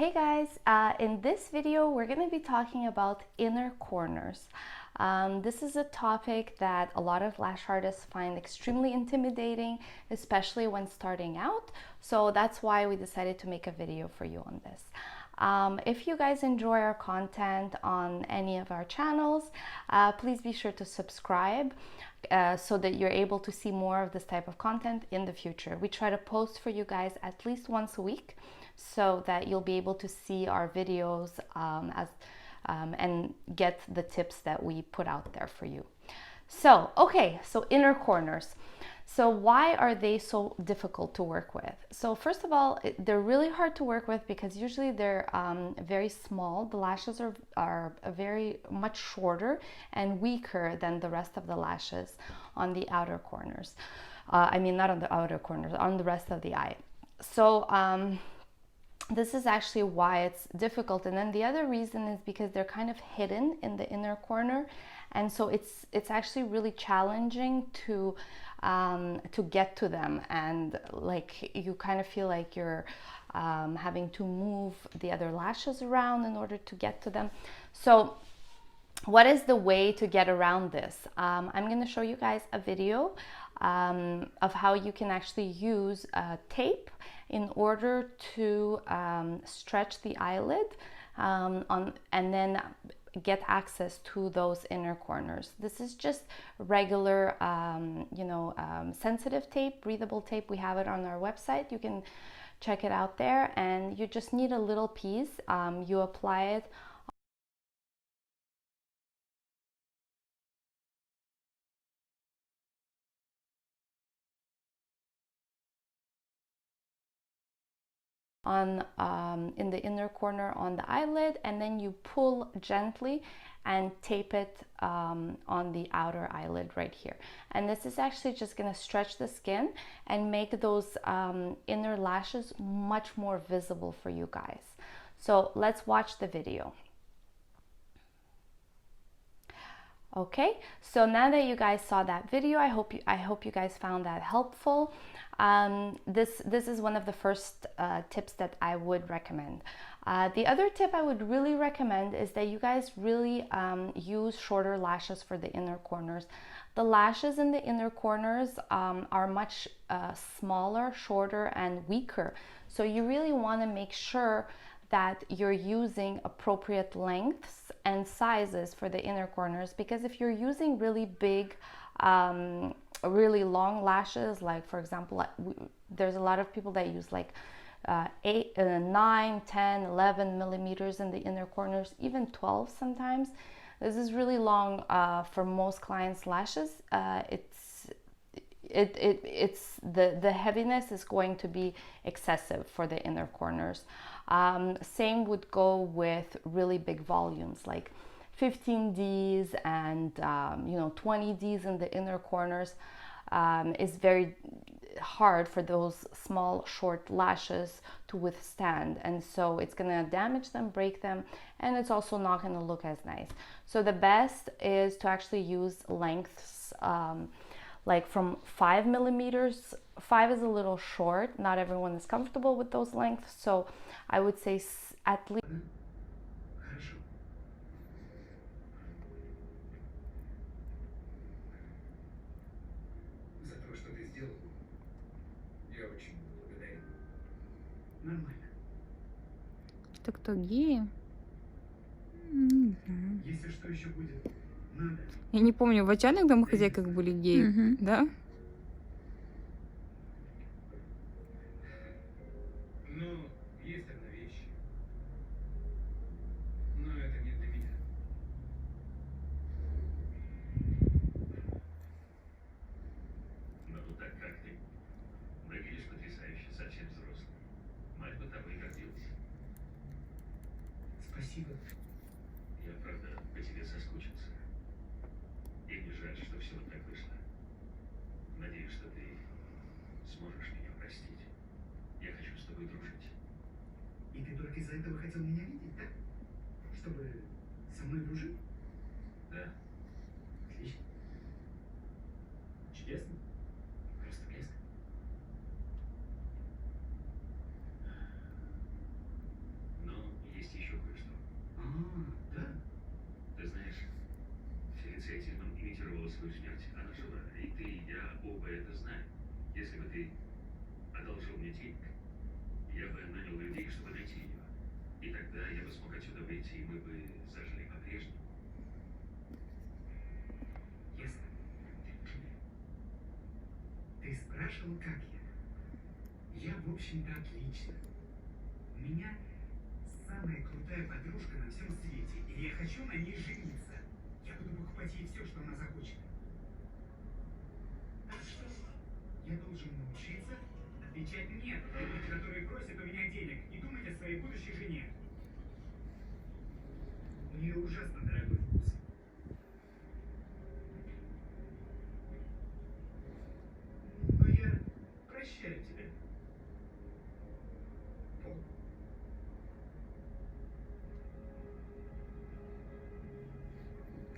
Hey guys, in this video we're going to be talking about inner corners. This is a topic that a lot of lash artists find extremely intimidating, especially when starting out. So that's why we decided to make a video for you on this. If you guys enjoy our content on any of our channels, please be sure to subscribe so that you're able to see more of this type of content in the future. We try to post for you guys at least once a week so that you'll be able to see our videos and get the tips that we put out there for you. So inner corners. So why are they so difficult to work with? So first of all, they're really hard to work with because usually they're very small. The lashes are very much shorter and weaker than the rest of the lashes on the outer corners. I mean, not on the outer corners, on the rest of the eye. So this is actually why it's difficult. And then the other reason is because they're kind of hidden in the inner corner. And so it's actually really challenging to get to them, and like you kind of feel like you're having to move the other lashes around in order to get to them. So what is the way to get around this? I'm going to show you guys a video of how you can actually use tape in order to stretch the eyelid and then get access to those inner corners. This is just regular, sensitive tape, breathable tape. We have it on our website. You can check it out there, and you just need a little piece. You apply it on in the inner corner on the eyelid, and then you pull gently and tape it on the outer eyelid right here. And this is actually just going to stretch the skin and make those inner lashes much more visible for you guys. So let's watch the video. Okay, so now that you guys saw that video, I hope you guys found that helpful. This is one of the first tips that I would recommend. The other tip I would really recommend is that you guys really use shorter lashes for the inner corners. The lashes in the inner corners are much smaller, shorter, and weaker. So you really want to make sure that you're using appropriate lengths and sizes for the inner corners, because if you're using really big really long lashes, like for example, there's a lot of people that use like 8, 9, 10, 11 millimeters in the inner corners, even 12 sometimes. This is really long for most clients' lashes. It's the heaviness is going to be excessive for the inner corners. Same would go with really big volumes like 15Ds and 20Ds in the inner corners. Is very hard for those small short lashes to withstand, and so it's going to damage them, break them, and it's also not going to look as nice. So the best is to actually use lengths like from 5 millimeters. 5 is a little short. Not everyone is comfortable with those lengths, so I would say at least. За то, что ты сделал, я очень благодарен. Нормально. Это кто, геи? Не знаю. Если что еще будет, надо. Я не помню, в «Отчаянных домохозяйках» были геи, да? Ну, есть одна вещь. Но это не для меня. Но так как ты? Выглядишь потрясающе, совсем взрослый. Мать бы тобой гордилась. Спасибо. Я, правда, по тебе соскучился. И мне жаль, что все вот так вышло. Надеюсь, что ты сможешь меня простить. Я хочу с тобой дружить. И ты только из-за этого хотел меня видеть, да? Чтобы со мной дружить? Да, Отлично. Чудесно. Просто блеск. ну, свою смерть, она жива, и ты, и я оба это знаем. Если бы ты одолжил мне денег, я бы нанял людей, чтобы найти ее. И тогда я бы смог отсюда выйти, и мы бы зажили по-прежнему. Ясно? Ты спрашивал, как я? Я, в общем-то, отлично. У меня самая крутая подружка на всем свете, и я хочу на ней жениться. Я буду покупать ей все, что она захочет. Так что я должен научиться отвечать «нет» людям, которые просят у меня денег, и думать о своей будущей жене. У нее ужасно дорогой вкус. Но я прощаю тебя. Пол.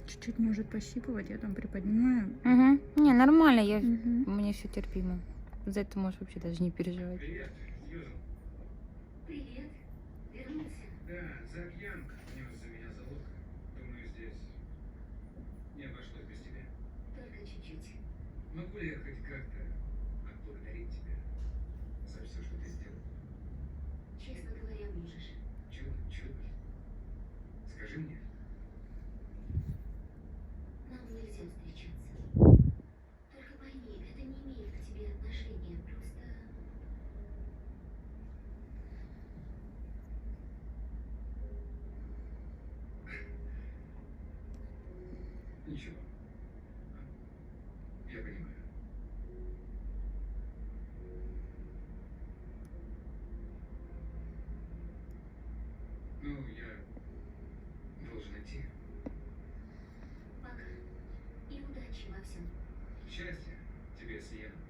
Чуть-чуть может пощипывать, я там приподнимаю. Угу. Не, нормально, я... Мгм. мне все терпимо. За это можешь вообще даже не переживать. Привет, Сьюзан. Привет. Вернулся? Да, Зак Янг внес за меня залог. Думаю, здесь не обошлось без тебя. Только чуть-чуть. Могу ли я хоть как-то отблагодарить тебя за все, что ты сделал? Честно говоря, можешь. Чудо. Скажи мне. Нам нельзя встречаться. Только пойми, это не имеет к тебе отношения. Просто... Ничего. Я понимаю. Ну, я должен идти. Пока. И удачи во всем. Счастья тебе, Сиена.